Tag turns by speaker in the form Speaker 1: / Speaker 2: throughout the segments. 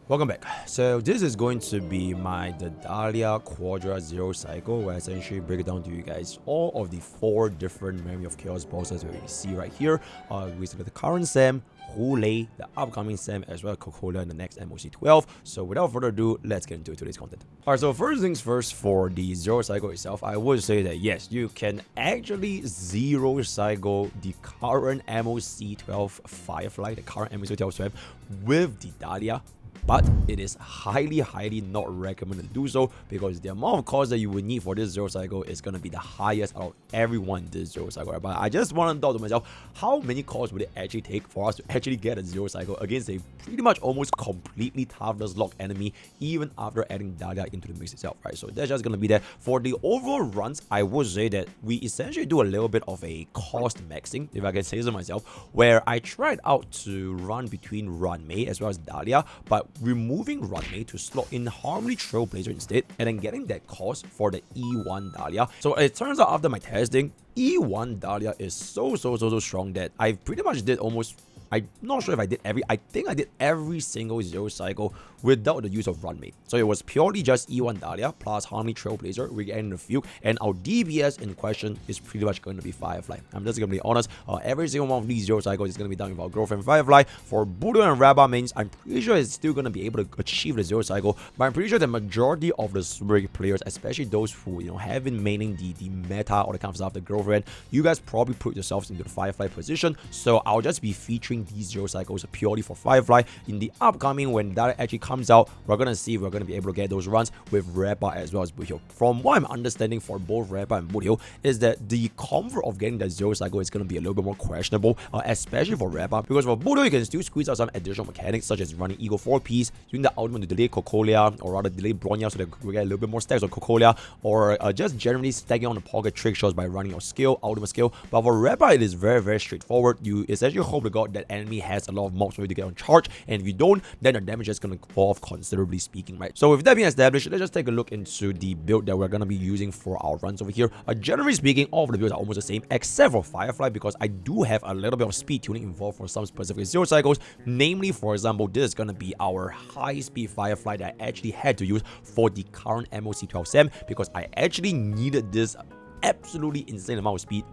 Speaker 1: Welcome back. So this is going to be the Dahlia Quadra Zero Cycle, where I essentially break it down to you guys all of the 4 different Memory of Chaos bosses that we see right here. Basically the current SAM, Hoolay, the upcoming SAM, as well as Cocolia in the next MOC 12. So without further ado, let's get into today's content. Alright, so first things first, for the Zero Cycle itself, I would say that yes, you can actually Zero Cycle the current MOC 12 Firefly, the current MOC 12 SAM, with the Dahlia. But it is highly not recommended to do so, because the amount of cost that you would need for this Zero Cycle is going to be the highest out of everyone in this Zero Cycle. But I just want to thought to myself, how many costs would it actually take for us to actually get a Zero Cycle against a pretty much almost completely toughness lock enemy, even after adding Dahlia into the mix itself, right? So that's just going to be that. For the overall runs, I would say that we essentially do a little bit of a cost maxing, if I can say so myself, where I tried out to run between Ruan Mei as well as Dahlia, but removing Ruan Mei to slot in Harmony Trailblazer instead, and then getting that cost for the E1 Dahlia. So it turns out after my testing, E1 Dahlia is so strong that I pretty much did almost, I'm not sure if I did I think I did every single Zero Cycle without the use of Ruan Mei. So it was purely just E1 Dahlia plus Harmony Trailblazer, we're getting the Fugue, and our DPS in question is pretty much going to be Firefly. I'm just going to be honest, every single one of these Zero Cycles is going to be done with our girlfriend Firefly. For Budo and Rabba mains, I'm pretty sure it's still going to be able to achieve the Zero Cycle, but I'm pretty sure the majority of the Super League players, especially those who have been maining the meta or the kind of stuff, the girlfriend, you guys probably put yourselves into the Firefly position. So I'll just be featuring these Zero Cycles purely for Firefly. In the upcoming, when that actually comes out, we're gonna see if we're gonna be able to get those runs with Rabba as well as Budo. From what I'm understanding for both Rabba and Budo is that the comfort of getting that Zero Cycle is gonna be a little bit more questionable, especially for Rabba, because for Budo you can still squeeze out some additional mechanics such as running Eagle 4-piece, using the ultimate to delay Cocolia, or rather delay Bronya so that we get a little bit more stacks of Cocolia, or just generally stacking on the pocket trick shots by running your skill, ultimate skill. But for Rabba, it is very straightforward. You essentially hope to God that enemy has a lot of mobs for you to get on charge, and if you don't, then the damage is going to fall off considerably speaking, right? So with that being established, let's just take a look into the build that we're going to be using for our runs over here. Generally speaking, all of the builds are almost the same except for Firefly, because I do have a little bit of speed tuning involved for some specific Zero Cycles. Namely, for example, this is going to be our high speed Firefly that I actually had to use for the current MOC 12 SAM, because I actually needed this absolutely insane amount of speed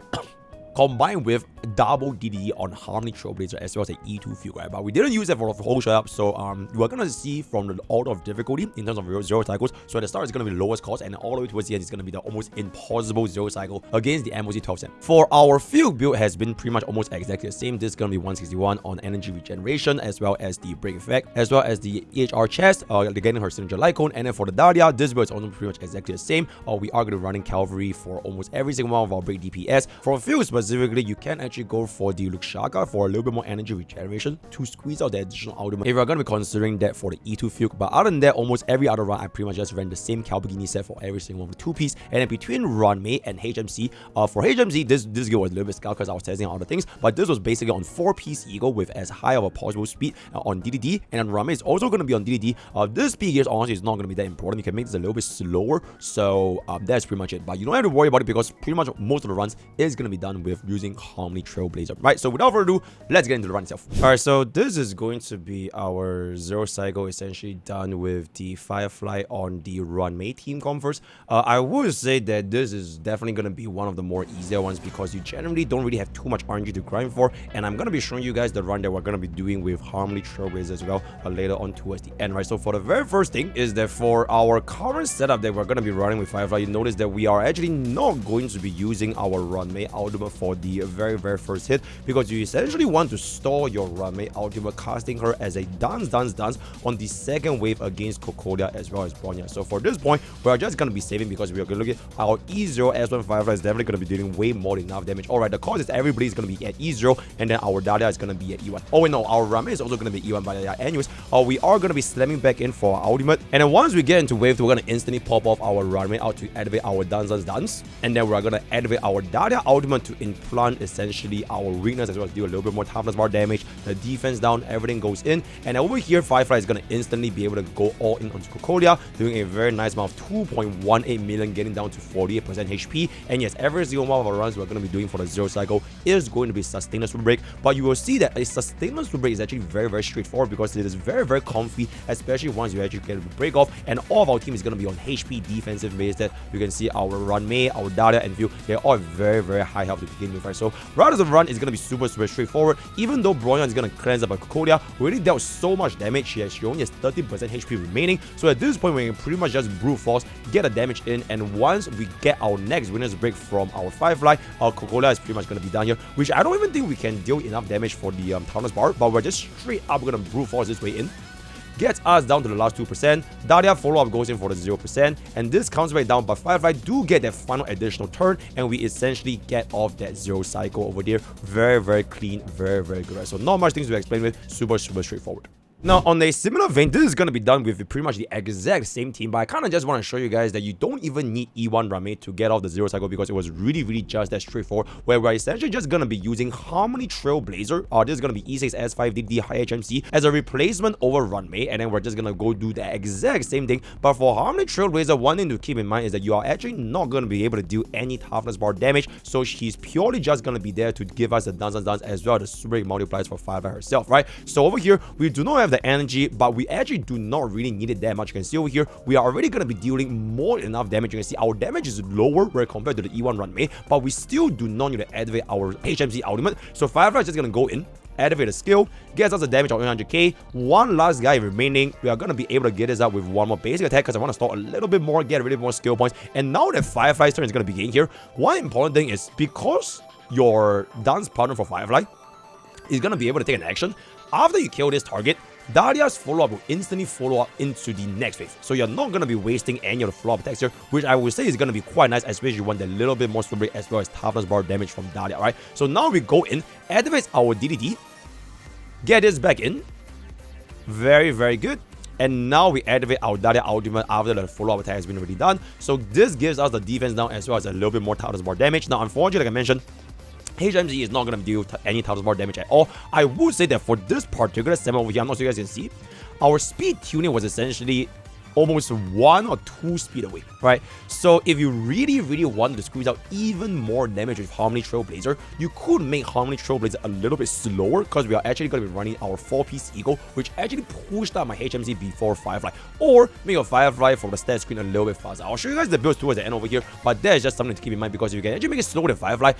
Speaker 1: combined with double DDD on Harmony Trailblazer as well as an E2 Fugue, right? But we didn't use it for the whole setup, so we're gonna see from the order of difficulty in terms of Zero Cycles. So at the start it's gonna be the lowest cost, and all the way towards the end it's gonna be the almost impossible Zero Cycle against the MOC 12 SAM. For our Fugue build has been pretty much almost exactly the same. This is gonna be 161 on energy regeneration, as well as the break effect, as well as the EHR chest, getting her signature light cone. And then for the Dahlia, this build is also pretty much exactly the same. We are gonna be running Cavalry for almost every single one of our break DPS. For Fugue specifically, you can actually go for the Luxaka for a little bit more energy regeneration to squeeze out the additional ultimate if you're going to be considering that for the E2 Fugue. But other than that, almost every other run I pretty much just ran the same Calbagini set for every single one of the 2-piece. And then between Ruan Mei and HMC, for HMC this guild was a little bit scout because I was testing out other things, but this was basically on 4-piece Eagle with as high of a possible speed on DDD, and then Ruan Mei is also going to be on DDD. This speed gear honestly is not going to be that important. You can make this a little bit slower, so that's pretty much it. But you don't have to worry about it, because pretty much most of the runs is going to be done with using Harmony Trailblazer, right? So without further ado, let's get into the run itself. All right, so this is going to be our Zero Cycle essentially done with the Firefly on the Ruan Mei team comforts. I would say that this is definitely going to be one of the more easier ones, because you generally don't really have too much RNG to grind for, and I'm going to be showing you guys the run that we're going to be doing with Harmony Trailblazer as well later on towards the end, right? So for the very first thing is that for our current setup that we're going to be running with Firefly, you notice that we are actually not going to be using our Ruan Mei ultimate for the very first hit, because you essentially want to store your Ruan Mei ultimate, casting her as a dance on the second wave against Cocolia as well as Bronya. So for this point, we're just going to be saving, because we are going to look at our E0 S1 Firefly is definitely going to be dealing way more than enough damage. Alright, the cause is everybody's going to be at E0, and then our Dahlia is going to be at E1. Oh wait, no, our Ruan Mei is also going to be E1, but anyways, we are going to be slamming back in for our ultimate, and then once we get into wave 2, we're going to instantly pop off our Ruan Mei out to activate our dance, and then we're going to activate our Dahlia ultimate to and plant essentially our weakness as well as do a little bit more toughness bar damage. The defense down, everything goes in. And over here, Firefly is going to instantly be able to go all in onto Cocolia, doing a very nice amount of 2.18 million, getting down to 48% HP. And yes, every single one of our runs we're going to be doing for the zero cycle is going to be sustained swim break. But you will see that a sustained swim break is actually very straightforward because it is very comfy, especially once you actually get a break off. And all of our team is going to be on HP defensive base. That you can see our Ruan Mei, our Dahlia, and Fugue, they're all very high health to begin with, right? So Riders of Run is going to be super straightforward. Even though Bronya is going to cleanse up a Cocolia, we already dealt so much damage. She only has 13% HP remaining. So at this point, we can pretty much just brute force, get a damage in, and once we get our next Winner's Break from our Firefly, our Cocolia is pretty much going to be down here, which I don't even think we can deal enough damage for the toughness bar, but we're just straight up going to brute force this way in. Gets us down to the last 2%. Dahlia follow-up goes in for the 0%. And this counts right down, but Firefly do get that final additional turn. And we essentially get off that zero cycle over there. Very clean, very good. Right? So not much things to explain with. Super straightforward. Now, on a similar vein, this is going to be done with pretty much the exact same team, but I kind of just want to show you guys that you don't even need E1 Ruan Mei to get off the zero cycle because it was really just that straightforward, where we're essentially just going to be using Harmony Trailblazer, this is going to be E6S5 DD High HMC as a replacement over Ruan Mei, and then we're just going to go do the exact same thing. But for Harmony Trailblazer, one thing to keep in mind is that you are actually not going to be able to do any toughness bar damage, so she's purely just going to be there to give us the dance as well as the super multipliers for Firefly herself, right? So over here, we do not have the energy, but we actually do not really need it that much. You can see over here, we are already going to be dealing more than enough damage. You can see our damage is lower where compared to the E1 Ruan Mei, but we still do not need to activate our HMC ultimate. So Firefly is just going to go in, activate the skill, gets us a damage of 100k. One last guy remaining. We are going to be able to get this up with one more basic attack because I want to store a little bit more, get a little bit more skill points. And now that Firefly's turn is going to begin here, one important thing is because your dance partner for Firefly is going to be able to take an action, after you kill this target, Dahlia's follow-up will instantly follow up into the next wave. So you're not going to be wasting any of the follow-up attacks here, which I would say is going to be quite nice, especially if you want a little bit more swim break as well as toughness bar damage from Dahlia, right? So now we go in, activate our DDD, get this back in. Very good. And now we activate our Dahlia ultimate after the follow-up attack has been already done. So this gives us the defense down as well as a little bit more toughness bar damage. Now, unfortunately, like I mentioned, HMC is not going to deal any toughness bar damage at all. I would say that for this particular segment over here, I'm not sure you guys can see, our speed tuning was essentially almost 1 or 2 speed away, right? So if you really wanted to squeeze out even more damage with Harmony Trailblazer, you could make Harmony Trailblazer a little bit slower because we are actually going to be running our 4-piece Eagle, which actually pushed out my HMC before Firefly, or make a Firefly from the stat screen a little bit faster. I'll show you guys the builds towards the end over here, but that is just something to keep in mind because if you can actually make it slower than Firefly,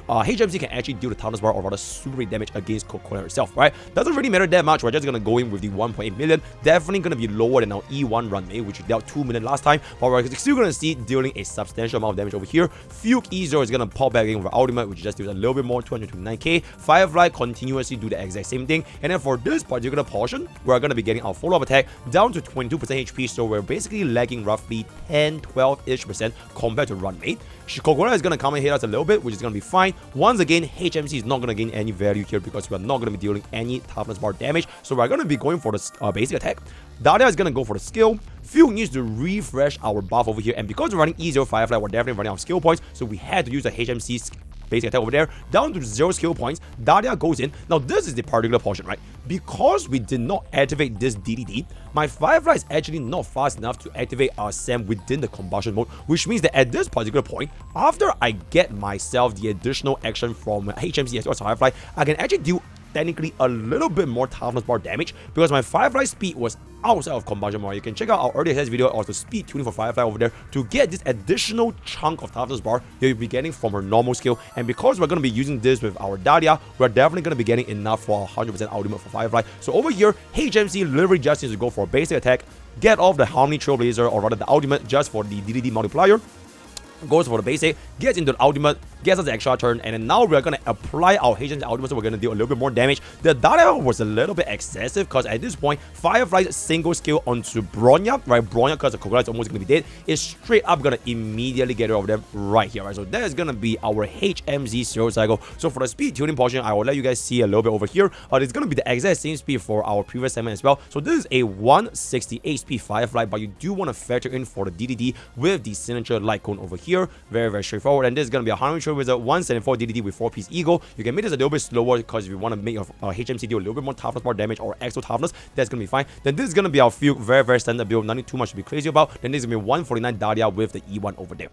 Speaker 1: HMC can actually deal the toughness bar or rather super damage against Cocolia herself, right? Doesn't really matter that much. We're just going to go in with the 1.8 million, definitely going to be lower than our E1 Ruan Mei, which dealt 2 million last time, but we're still going to see dealing a substantial amount of damage over here. Fugue E0 is going to pop back in with ultimate, which just deals a little bit more, 229k. Firefly continuously do the exact same thing, and then for this particular portion, we're going to be getting our follow-up attack down to 22% HP, so we're basically lagging roughly 10-12-ish% compared to Ruan Mei. Cocolia is going to come and hit us a little bit, which is going to be fine. Once again, HMC is not going to gain any value here because we're not going to be dealing any toughness bar damage, so we're going to be going for the basic attack. Dahlia is going to go for the skill. Fugue needs to refresh our buff over here, and because we're running E0 Firefly, we're definitely running out of skill points, so we had to use the HMC basic attack over there, down to 0 skill points. Dahlia goes in. Now this is the particular portion, right? Because we did not activate this DDD, my Firefly is actually not fast enough to activate our SAM within the combustion mode, which means that at this particular point, after I get myself the additional action from HMC as well as Firefly, I can actually do technically a little bit more toughness bar damage because my Firefly speed was outside of combustion mode. You can check out our earlier video of the speed tuning for Firefly over there to get this additional chunk of toughness bar that you'll be getting from her normal skill. And because we're going to be using this with our Dahlia, we're definitely going to be getting enough for 100% ultimate for Firefly. So over here, HMC literally just needs to go for a basic attack, get off the Harmony Trailblazer or rather the ultimate just for the DDD multiplier, goes for the basic, gets into the ultimate, gets us the extra turn, and then now we're going to apply our HMC ultimate, so we're going to deal a little bit more damage. The Dahlia was a little bit excessive because at this point, Firefly's single skill onto Bronya, right? Bronya, because the Cocolia is almost going to be dead, is straight up going to immediately get rid of them right here, right? So that is going to be our HMZ zero cycle. So for the speed tuning portion, I will let you guys see a little bit over here. It's going to be the exact same speed for our previous segment as well. So this is a 168 speed Firefly, but you do want to factor in for the DDD with the signature light cone over here. here. Very straightforward. And this is going to be a Harmony Trail Wizard, 174 DDD with 4-piece Eagle. You can make this a little bit slower because if you want to make your HMC do a little bit more toughness, more damage, or extra toughness, that's going to be fine. Then this is going to be our Fugue, very standard build, nothing too much to be crazy about. Then this is going to be 149 Dahlia with the E1 over there.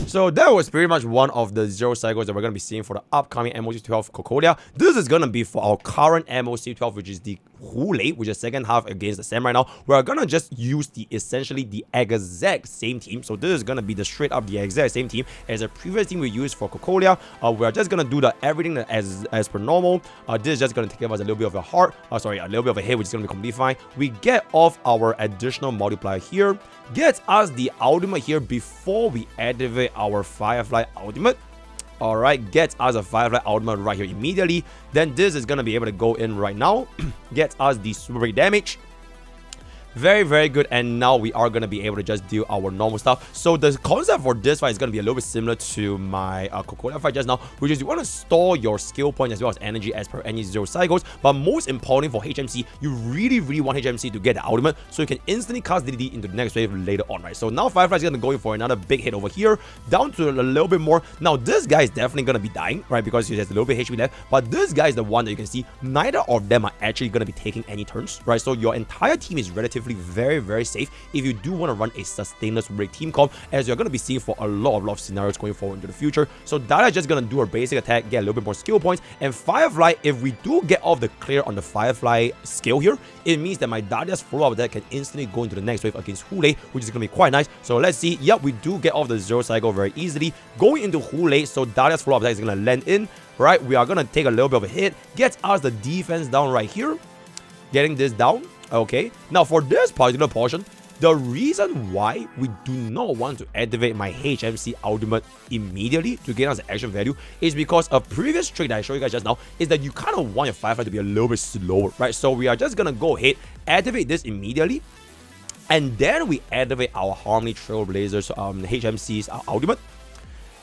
Speaker 1: So that was pretty much one of the 0 cycles that we're going to be seeing for the upcoming MOC12 Cocolia. This is going to be for our current MOC12, which is the Hoolay, which is second half against the Sam right now. We're going to just use essentially the exact same team. So this is going to be the exact same team as the previous team we used for Cocolia. We're just going to do everything as per normal. This is just going to give us a little bit of a heart, a little bit of a hit, which is going to be completely fine. We get off our additional multiplier here, gets us the ultimate here before we activate our Firefly ultimate. Alright, gets us a Firefly ultimate right here immediately. Then this is gonna be able to go in right now. Gets us the super big damage. Very good. And now we are going to be able to just deal our normal stuff. So the concept for this fight is going to be a little bit similar to my Cocolia fight just now, which is you want to store your skill point as well as energy as per any 0 cycles. But most importantly for HMC, you really want HMC to get the ultimate so you can instantly cast DDD into the next wave later on, right? So now Firefly is going to go in for another big hit over here, down to a little bit more. Now this guy is definitely going to be dying, right? Because he has a little bit HP left. But this guy is the one that you can see neither of them are actually going to be taking any turns, right? So your entire team is relatively very safe if you do want to run a sustainless break team comp, as you're going to be seeing for a lot of scenarios going forward into the future. So Dahlia is just going to do her basic attack, get a little bit more skill points, and Firefly, if we do get off the clear on the Firefly skill here, it means that my Dahlia's follow-up attack can instantly go into the next wave against Hoolay, which is going to be quite nice. So let's see. Yep, we do get off the 0 cycle very easily going into Hoolay. So Dahlia's follow-up attack is going to land in, right? We are going to take a little bit of a hit, gets us the defense down right here, getting this down. Okay, now for this particular portion, the reason why we do not want to activate my HMC ultimate immediately to gain us the action value is because a previous trick that I showed you guys just now is that you kind of want your Firefly to be a little bit slower, right? So we are just going to go ahead, activate this immediately, and then we activate our Harmony Trailblazers HMC's ultimate.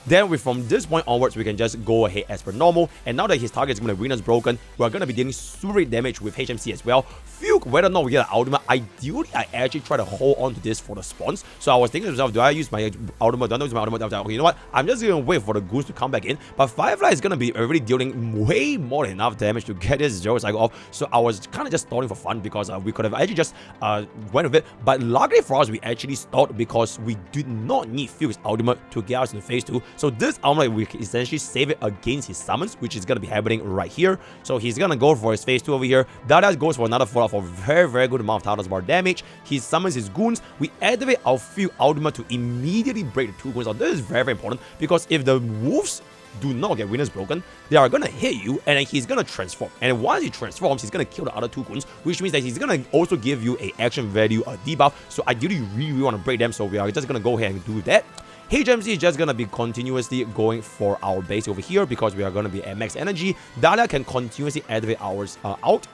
Speaker 1: Then from this point onwards, we can just go ahead as per normal. And now that his target is going to be broken, we're going to be dealing super damage with HMC as well. Fugue, whether or not we get an ultimate, ideally, I actually try to hold on to this for the spawns. So I was thinking to myself, do I use my ultimate? Do I use my ultimate? I was like, okay, you know what? I'm just going to wait for the goose to come back in. But Firefly is going to be already dealing way more than enough damage to get this 0 cycle off. So I was kind of just stalling for fun because we could have actually just went with it. But luckily for us, we actually stalled because we did not need Fugue's ultimate to get us in phase 2. So this ultimate, we can essentially save it against his summons, which is going to be happening right here. So he's going to go for his phase 2 over here. Dahlia goes for another follow-up for very good amount of toughness bar damage. He summons his goons. We activate our Fugue ultimate to immediately break the 2 goons. Now this is very important because if the wolves do not get winners broken, they are going to hit you and then he's going to transform. And once he transforms, he's going to kill the other 2 goons, which means that he's going to also give you a action value, a debuff. So ideally, you really want to break them. So we are just going to go ahead and do that. HMC is just going to be continuously going for our base over here because we are going to be at max energy. Dahlia can continuously activate ours out,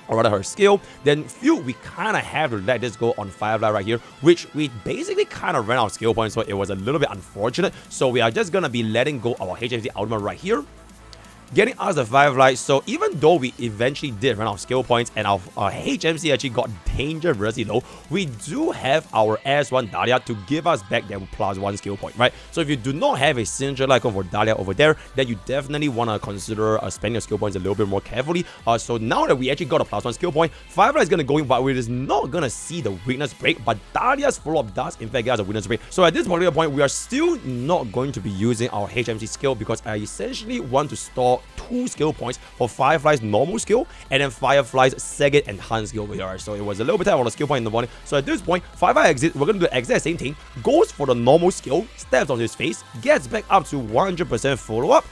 Speaker 1: or rather her skill. Then Fugue, we kind of have to let this go on Firefly right here, which we basically kind of ran out of skill points, so it was a little bit unfortunate. So we are just going to be letting go our HMC ultimate right here, getting us the Firefly. So even though we eventually did run out of skill points and our HMC actually got dangerously low, we do have our S1 Dahlia to give us back that +1 skill point, right? So if you do not have a signature icon for Dahlia over there, then you definitely want to consider spending your skill points a little bit more carefully. So now that we actually got a +1 skill point, Firefly is going to go in, but we is not going to see the weakness break, but Dahlia's follow-up does in fact get us a weakness break. So at this particular point, we are still not going to be using our HMC skill because I essentially want to store 2 skill points for Firefly's normal skill and then Firefly's second enhanced skill over here. So it was a little bit tight on the skill point in the morning. So at this point, Firefly exits. We're going to do the exact same thing. Goes for the normal skill, steps on his face, gets back up to 100% follow-up.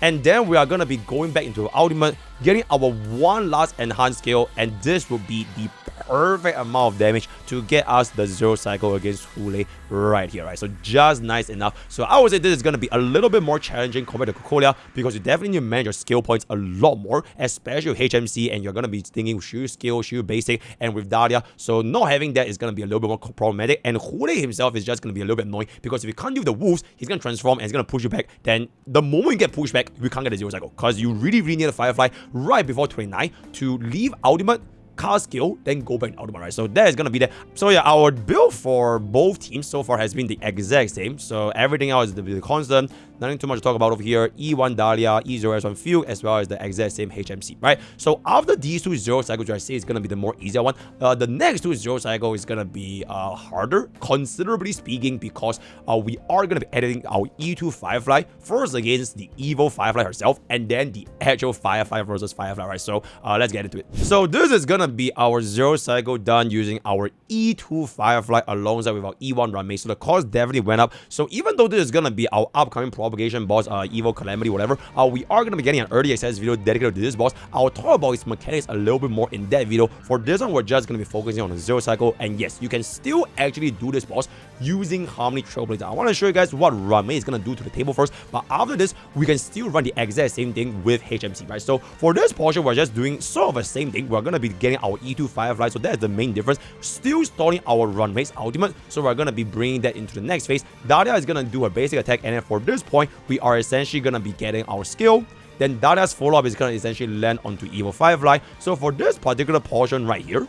Speaker 1: And then we are going to be going back into ultimate, getting our one last enhanced skill, and this will be the perfect amount of damage to get us the 0 cycle against Hoolay right here, right? So just nice enough. So I would say this is going to be a little bit more challenging compared to Cocolia because you definitely need to manage your skill points a lot more, especially with HMC, and you're going to be thinking, should you skill, should you basic, and with Dahlia. So not having that is going to be a little bit more problematic, and Hoolay himself is just going to be a little bit annoying because if you can't deal with the wolves, he's going to transform and he's going to push you back. Then the moment you get pushed back, we can't get the 0 cycle because you really need a Firefly right before 29 to leave ultimate, cast skill, then go back to ultimate, right? So that is gonna be that. So yeah, our build for both teams so far has been the exact same. So everything else is the constant. Nothing too much to talk about over here. E1 Dahlia, E0 S1 Fugue, as well as the exact same HMC, right? So after these two zero cycles, which I say is gonna be the more easier one, the next two zero cycle is gonna be harder, considerably speaking, because we are gonna be editing our E2 Firefly first against the evil Firefly herself, and then the actual Firefly versus Firefly, right? So let's get into it. So this is gonna be our zero cycle done using our E2 Firefly alongside with our E1 Ruan Mei. So the cost definitely went up. So even though this is gonna be our upcoming propagation boss, evil Calamity, whatever, we are gonna be getting an early access video dedicated to this boss. I'll talk about its mechanics a little bit more in that video. For this one, we're just gonna be focusing on the zero cycle, and yes, you can still actually do this boss using Harmony Trailblazer. I want to show you guys what Ruan Mei is gonna do to the table first, but after this, we can still run the exact same thing with HMC, right? So for this portion, we're just doing sort of the same thing. We're gonna be getting our E2 Firefly, so that's the main difference. Still stalling our Ruan Mei's ultimate, so we're gonna be bringing that into the next phase. Dahlia is gonna do a basic attack, and then for this point, we are essentially gonna be getting our skill. Then Dahlia's follow-up is gonna essentially land onto evil Firefly. So for this particular portion right here,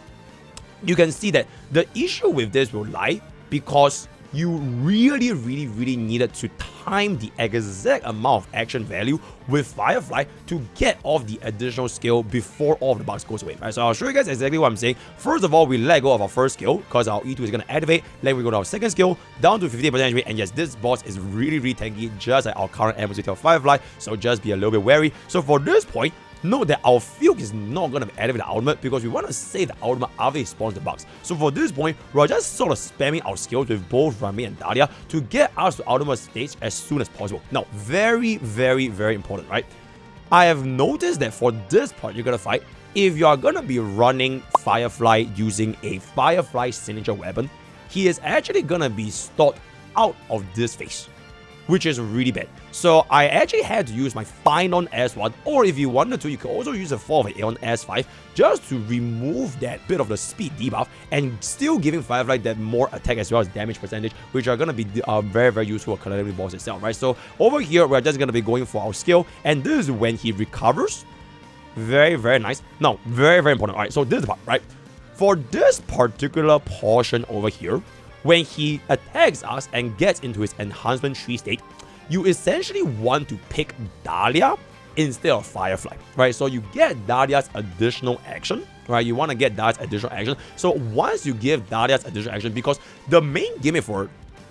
Speaker 1: you can see that the issue with this will lie because you really needed to time the exact amount of action value with Firefly to get off the additional skill before all of the bugs goes away, right? So I'll show you guys exactly what I'm saying. First of all, we let go of our first skill because our E2 is going to activate. Then we go to our second skill, down to 50% HP, and yes, this boss is really tanky, just like our current adversary of Firefly, so just be a little bit wary. So for this point, note that our Fugue is not going to be activated the ultimate because we want to save the ultimate after it spawns the bugs. So for this point, we're just sort of spamming our skills with both Ruan Mei and Dahlia to get us to ultimate stage as soon as possible. Now, very important, right? I have noticed that for this particular fight, if you are going to be running Firefly using a Firefly signature weapon, he is actually going to be stalled out of this phase, which is really bad. So I actually had to use my Finon S1, or if you wanted to, you could also use a 4 of Aeon S5 just to remove that bit of the speed debuff and still giving Firefly that more attack as well as damage percentage, which are going to be very useful for Calamity boss itself, right? So over here, we're just going to be going for our skill, and this is when he recovers. Very nice. Now, very important. All right, so this is the part, right? For this particular portion over here, when he attacks us and gets into his enhancement tree state, you essentially want to pick Dahlia instead of Firefly, right? So you get Dahlia's additional action, right? You want to get Dahlia's additional action. So once you give Dahlia's additional action, because the main gimmick for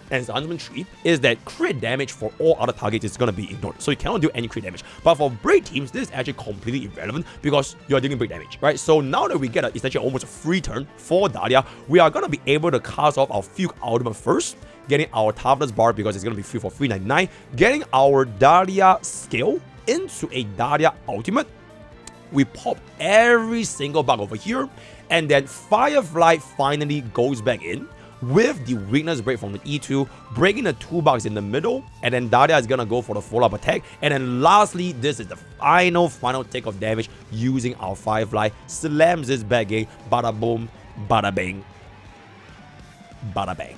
Speaker 1: enhancement tree is that crit damage for all other targets is going to be ignored, so you cannot do any crit damage. But for break teams, this is actually completely irrelevant because you're dealing break damage, right? So now that we get essentially almost a free turn for Dahlia, we are going to be able to cast off our Fugue ultimate first, getting our toughness bar because it's going to be free for 399, getting our Dahlia skill into a Dahlia ultimate. We pop every single bug over here, and then Firefly finally goes back in with the weakness break from the E2, breaking the 2 bugs in the middle, and then Dahlia is gonna go for the follow-up attack. And then lastly, this is the final take of damage using our Firefly, slams this back in, bada boom, bada bang, bada bang.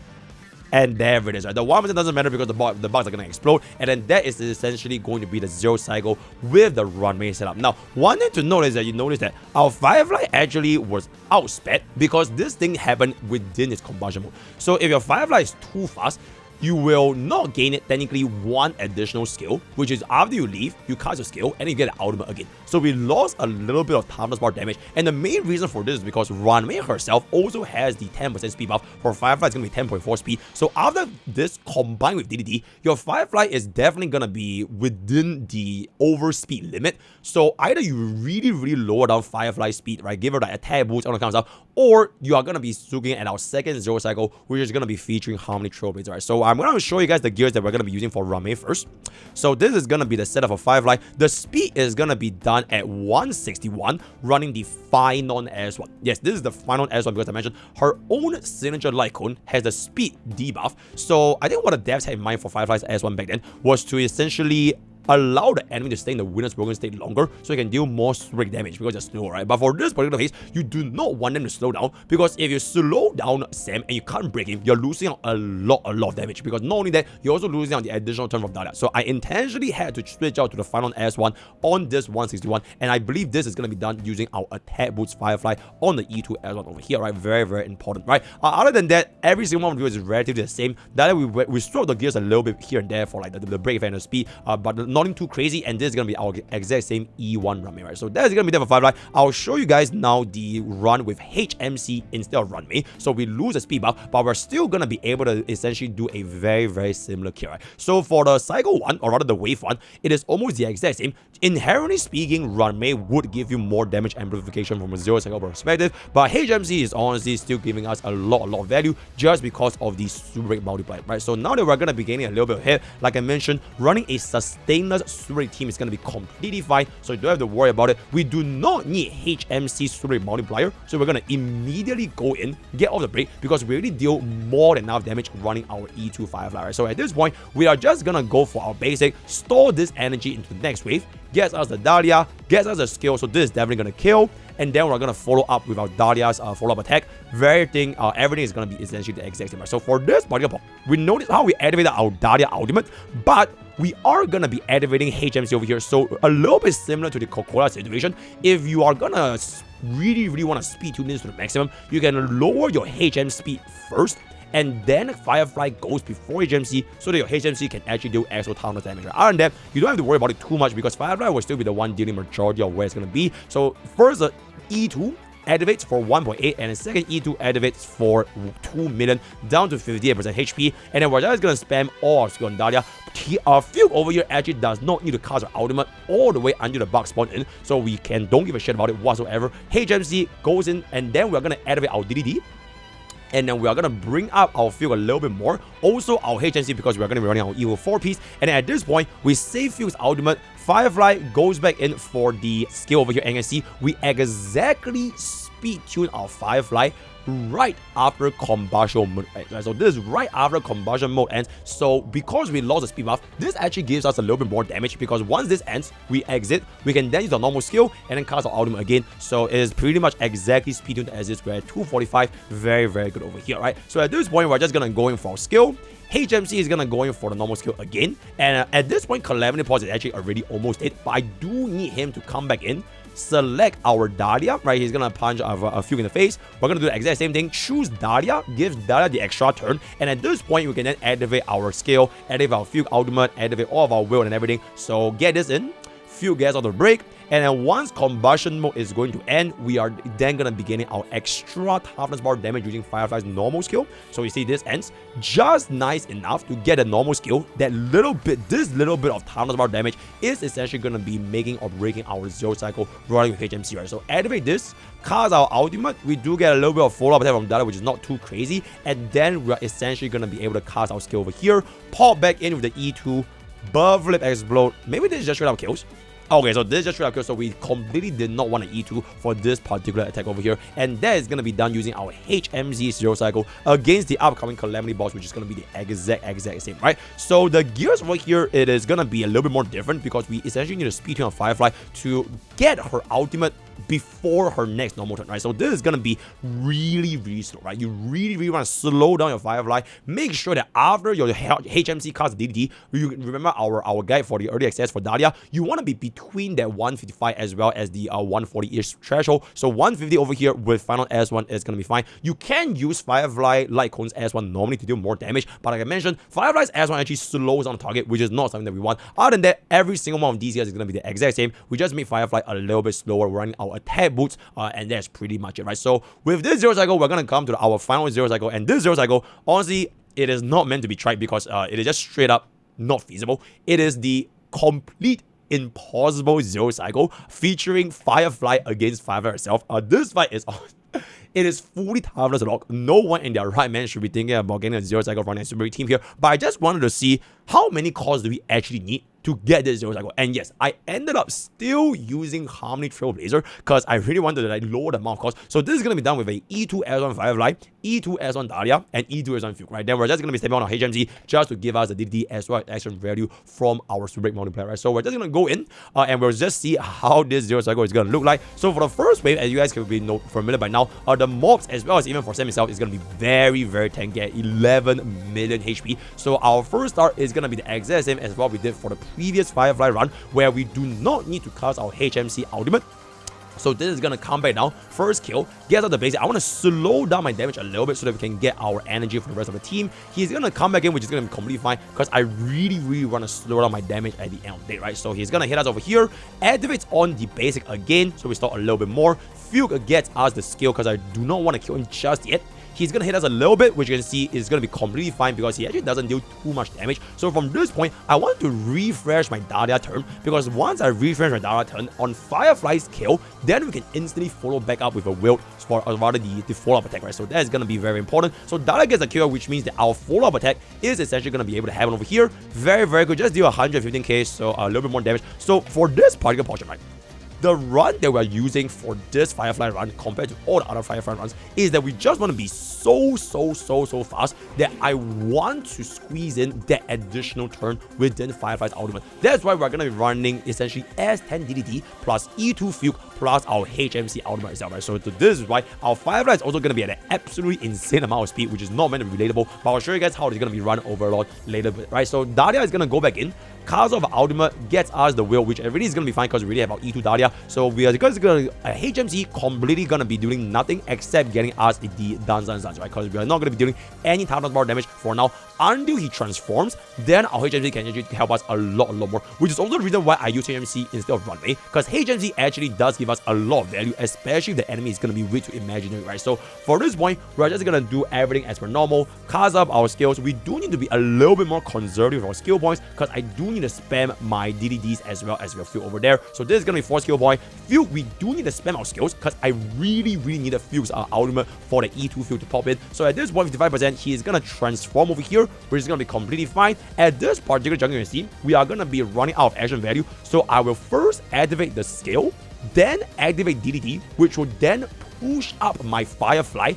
Speaker 1: And there it is, right? The 1% doesn't matter because the bugs are going to explode. And then that is essentially going to be the zero cycle with the Ruan Mei setup. Now, one thing to note is that you notice that our Firefly actually was outsped because this thing happened within its combustion mode. So if your Firefly is too fast, you will not gain it technically one additional skill, which is after you leave, you cast your skill and you get the ultimate again. So we lost a little bit of toughness bar damage, and the main reason for this is because Ruan Mei herself also has the 10% speed buff. For Firefly, it's going to be 10.4 speed. So after this combined with DDD, your Firefly is definitely going to be within the overspeed limit. So either you really lower down Firefly speed, right, give her like attack boost, all that kind of stuff, or you are going to be looking at our second zero cycle, which is going to be featuring Harmony Trailblazer, right? So I'm going to show you guys the gears that we're going to be using for Ruan Mei first. So this is going to be the setup of Firefly. The speed is going to be done at 161, running the Finon S1. Yes, this is the Finon S1 because I mentioned her own signature light cone has the speed debuff. So I think what the devs had in mind for Firefly's S1 back then was to essentially allow the enemy to stay in the winner's broken state longer so you can deal more break damage because they're slow, right? But for this particular case, you do not want them to slow down, because if you slow down Sam and you can't break him, you're losing out a lot of damage, because not only that, you're also losing out the additional turn from Dahlia. So I intentionally had to switch out to the final S1 on this 161, and I believe this is going to be done using our attack boots Firefly on the E2 S1 over here, right? Very important, right? Other than that, every single one of you is relatively the same. Dahlia, we swap the gears a little bit here and there for like the break and the speed, but nothing too crazy, and this is going to be our exact same E1 Ruan Mei, right? So that's going to be there for Firefly. I'll show you guys now the run with HMC instead of Ruan Mei. So we lose a speed buff, but we're still going to be able to essentially do a very similar kill, right? So for the cycle 1, or rather the wave 1, it is almost the exact same. Inherently speaking, Ruan Mei would give you more damage amplification from a zero cycle perspective, but HMC is honestly still giving us a lot of value just because of the super rate multiplier, right? So now that we're going to be gaining a little bit of hit, like I mentioned, running a sustainless super rate team is going to be completely fine, so you don't have to worry about it. We do not need HMC super rate multiplier, so we're going to immediately go in, get off the break, because we already deal more than enough damage running our E2 Firefly, right? So at this point, we are just going to go for our basic, store this energy into the next wave, gets us the Dahlia, gets us a skill, so this is definitely going to kill, and then we're going to follow up with our Dahlia's follow-up attack. Everything is going to be essentially the exact same, right? So for this particular part, we notice how we activated our Dahlia ultimate, but we are going to be activating HMC over here, so a little bit similar to the Cocolia situation. If you are going to really want to speed tune this to the maximum, you can lower your HM speed first, and then Firefly goes before HMC so that your HMC can actually do extra ton of damage. Other than that, you don't have to worry about it too much, because Firefly will still be the one dealing majority of where it's going to be. So first, the E2 activates for 1.8, and the second E2 activates for 2 million down to 58% HP, and then we're just going to spam all our skill on Dahlia. Fugue over here actually does not need to cast our ultimate all the way until the bug spawn in, so we don't give a shit about it whatsoever. HMC goes in, and then we're going to activate our DDD, and then we are going to bring up our Fugue a little bit more. Also our HMC, because we are going to be running our Evo 4 piece. And then at this point, we save Fugue's ultimate. Firefly goes back in for the skill over here. And you can see we exactly speed tune our Firefly right after combustion mode ends, right? So this is right after combustion mode ends. So because we lost the speed buff, this actually gives us a little bit more damage, because once this ends, we exit, we can then use our normal skill and then cast our ultimate again. So it is pretty much exactly speed tuned as this. We're at 245, very good over here, right? So at this point, we're just gonna go in for our skill. HMC is gonna go in for the normal skill again, and at this point, Calamity Pause is actually already almost dead, but I do need him to come back in, select our Dahlia, right? He's gonna punch a Fugue in the face. We're gonna do the exact same thing, choose Dahlia, gives Dahlia the extra turn, and at this point, we can then activate our skill, activate our Fugue ultimate, activate all of our will and everything. So get this in, Fugue gets on the break, and then once combustion mode is going to end, we are then going to be getting our extra toughness bar damage using Firefly's normal skill. So you see this ends just nice enough to get a normal skill. This little bit of toughness bar damage is essentially going to be making or breaking our zero cycle running with HMC, right? So activate this, cast our ultimate, we do get a little bit of follow-up attack from Dahlia, which is not too crazy, and then we're essentially going to be able to cast our skill over here, pop back in with the E2, buff flip explode. Maybe this is just straight up kills. Okay, so this is just straight up kill, so we completely did not want an E2 for this particular attack over here, and that is going to be done using our HMZ zero cycle against the upcoming Calamity boss, which is going to be the exact same, right? So the gears over here, it is going to be a little bit more different, because we essentially need to speed tune on Firefly to get her ultimate before her next normal turn, right? So this is going to be really slow, right? You really want to slow down your Firefly. Make sure that after your HMC cast DDT, you remember our guide for the early access for Dahlia, you want to be between that 155 as well as the 140-ish threshold. So 150 over here with final S1 is going to be fine. You can use Firefly like Cone's S1 normally to do more damage, but like I mentioned, Firefly's S1 actually slows down the target, which is not something that we want. Other than that, every single one of these guys is going to be the exact same. We just make Firefly a little bit slower running our attack boots, and that's pretty much it, right? So with this zero cycle, we're going to come to our final zero cycle, and this zero cycle, honestly, it is not meant to be tried, because it is just straight up not feasible. It is the complete impossible zero cycle featuring Firefly against Firefly herself. This fight is it is fully toughness lock. No one in their right mind should be thinking about getting a zero cycle from a super team here, but I just wanted to see how many calls do we actually need to get this 0 cycle. And yes, I ended up still using Harmony Trailblazer because I really wanted to like lower the amount of cost. So this is going to be done with a E2 S1 Firefly, E2 S1 Dahlia, and E2 S1 Fugue, right? Then we're just going to be stepping on our HMC just to give us the DD as well as action value from our Super Break multiplayer, right? So we're just going to go in and we'll just see how this 0 cycle is going to look like. So for the first wave, as you guys can be familiar by now, the mobs as well as even for Sam himself is going to be very, very tanky at 11 million HP. So our first start is going to be the exact same as what we did for the previous Firefly run, where we do not need to cast our HMC ultimate. So this is going to come back now. First kill, get out the basic. I want to slow down my damage a little bit so that we can get our energy for the rest of the team. He's going to come back in, which is going to be completely fine because I really want to slow down my damage at the end of the day, right? So he's going to hit us over here, activates on the basic again, so we start a little bit more. Fugue gets us the skill because I do not want to kill him just yet. He's going to hit us a little bit, which you can see is going to be completely fine because he actually doesn't deal too much damage. So from this point, I want to refresh my Dahlia turn because once I refresh my Dahlia turn on Firefly's kill, then we can instantly follow back up with a wield for rather the follow-up attack, right? So that is going to be very important. So Dahlia gets a kill, which means that our follow-up attack is essentially going to be able to happen over here. Very good. Just deal 115k, so a little bit more damage. So for this particular portion, right, the run that we're using for this Firefly run compared to all the other Firefly runs is that we just want to be so fast that I want to squeeze in that additional turn within Firefly's ultimate. That's why we're going to be running essentially S10 DDT plus E2 Fugue plus our HMC ultimate itself, right? So this is why our Firefly is also going to be at an absolutely insane amount of speed, which is not meant to be relatable, but I'll show you guys how it's going to be run overall later, right? So Dahlia is going to go back in. Cast of ultimate gets us the will, which already is going to be fine because we already have our E2 Dahlia. So we are going to HMC completely going to be doing nothing except getting us the dance, right? Because we are not going to be doing any type of damage for now until he transforms. Then our HMC can actually help us a lot more, which is also the reason why I use HMC instead of Ruan Mei, because HMC actually does give us a lot of value, especially if the enemy is going to be way too imaginary, right? So for this point, we're just going to do everything as per normal, cast up our skills. We do need to be a little bit more conservative with our skill points because I do need to spam my DDDs as well as your Fugue over there. So this is going to be 4 skill point. Fugue, we do need to spam our skills because I really need a Fugue's ultimate for the E2 Fugue to pop in. So at this point, 55%, he is going to transform over here, which is going to be completely fine. At this particular jungle, you can see, we are going to be running out of action value. So I will first activate the skill, then activate DDD, which will then push up my Firefly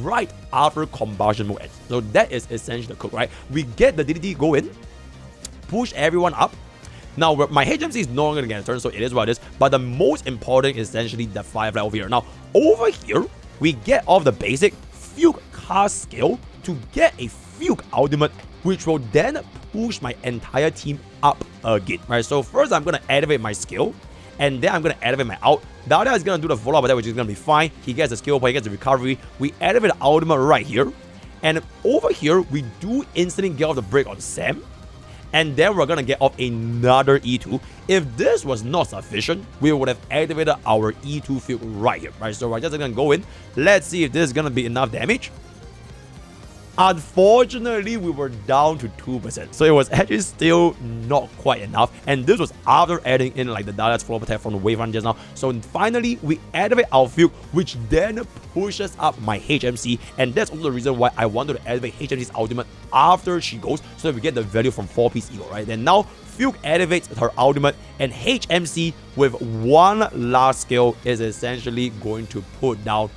Speaker 1: right after combustion mode ends. So that is essentially the cook, right? We get the DDD go in, push everyone up. Now, my HMC is no longer going to get a turn, so it is what it is. But the most important is essentially the Firefly over here. Now, over here, we get off the basic Fugue cast skill to get a Fugue ultimate, which will then push my entire team up again, right? So first, I'm going to activate my skill, and then I'm going to activate my ult. Dahlia is going to do the follow-up attack, which is going to be fine. He gets the skill point, he gets the recovery. We activate the ultimate right here. And over here, we do instantly get off the break on Sam. And then we're going to get off another E2. If this was not sufficient, we would have activated our E2 Fugue right here, right? So we're just going to go in. Let's see if this is going to be enough damage. Unfortunately, we were down to 2%. So it was actually still not quite enough. And this was after adding in like the Dahlia's follow-up attack from the wave run just now. So finally, we activate our Fugue, which then pushes up my HMC. And that's also the reason why I wanted to activate HMC's ultimate after she goes, so that we get the value from 4-piece Eagle, right? Then now, Fugue activates her ultimate, and HMC with one last skill is essentially going to put down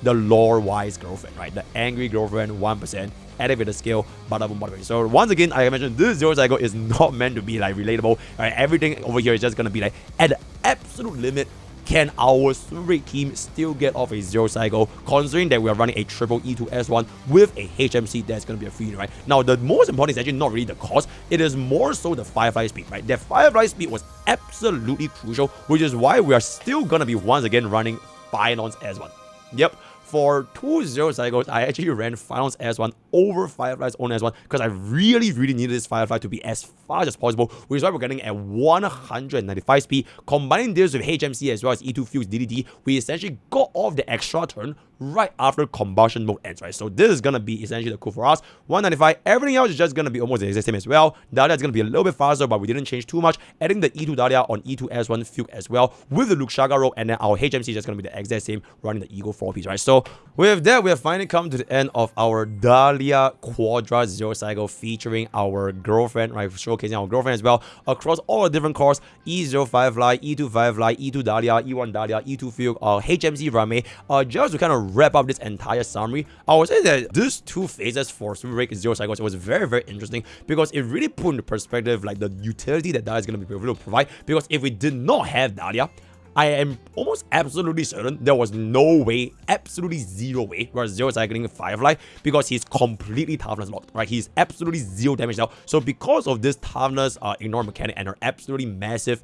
Speaker 1: the lore-wise girlfriend, right? The angry girlfriend, 1%, activate the skill, bada. So once again, like I mentioned, this 0 cycle is not meant to be like relatable, right? Everything over here is just gonna be like at the absolute limit. Can our Super team still get off a 0 cycle, considering that we are running a triple E2 S1 with a HMC that's going to be a free, right? Now, the most important is actually not really the cost. It is more so the Firefly speed, right? The Firefly speed was absolutely crucial, which is why we are still going to be once again running Eidolons S1. Yep. For 2 0 cycles, I actually ran Finals S1 over Firefly's own S1 because I really needed this Firefly to be as fast as possible, which is why we're getting at 195 speed. Combining this with HMC as well as E2 Fugue's DDD, we essentially got off the extra turn right after combustion mode ends, right? So this is gonna be essentially the coup for us. 195. Everything else is just gonna be almost the exact same as well. Dahlia is gonna be a little bit faster, but we didn't change too much. Adding the E2 Dahlia on E2 S1 Fugue as well with the Luke Shaga roll, and then our HMC is just gonna be the exact same, running the Eagle 4-piece, right? So with that, we have finally come to the end of our Dahlia Quadra Zero Cycle featuring our girlfriend, right? Showcasing our girlfriend as well across all the different cores: E0 Firefly, E2 Firefly, E2 Dahlia, E1 Dahlia, E2 Fugue, HMC Ruan Mei. Just to kind of wrap up this entire summary, I would say that these two phases for Super Break Zero Cycles, it was very, very interesting because it really put into perspective like the utility that Dahlia is going to be able to provide. Because if we did not have Dahlia, I am almost absolutely certain there was no way, absolutely zero way, we're zero cycling Firefly because he's completely toughness locked, right? He's absolutely zero damage now. So because of this toughness ignore mechanic and her absolutely massive,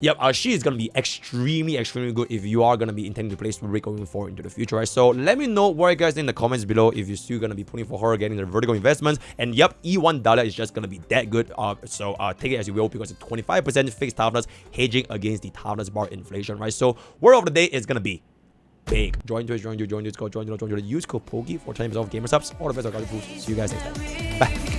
Speaker 1: yep, she is going to be extremely good if you are going to be intending to play Super Break going forward into the future, right? So let me know what you guys think in the comments below if you're still going to be putting for her, getting the vertical investments. And yep, E1 Dahlia is just going to be that good. So take it as you will because it's 25% fixed toughness, hedging against the toughness bar inflation, right? So word of the day is going to be big. Join Twitch, join Discord, join use code POKE for 20% off gamer subs. All the best, I got you. See you guys next time. Bye.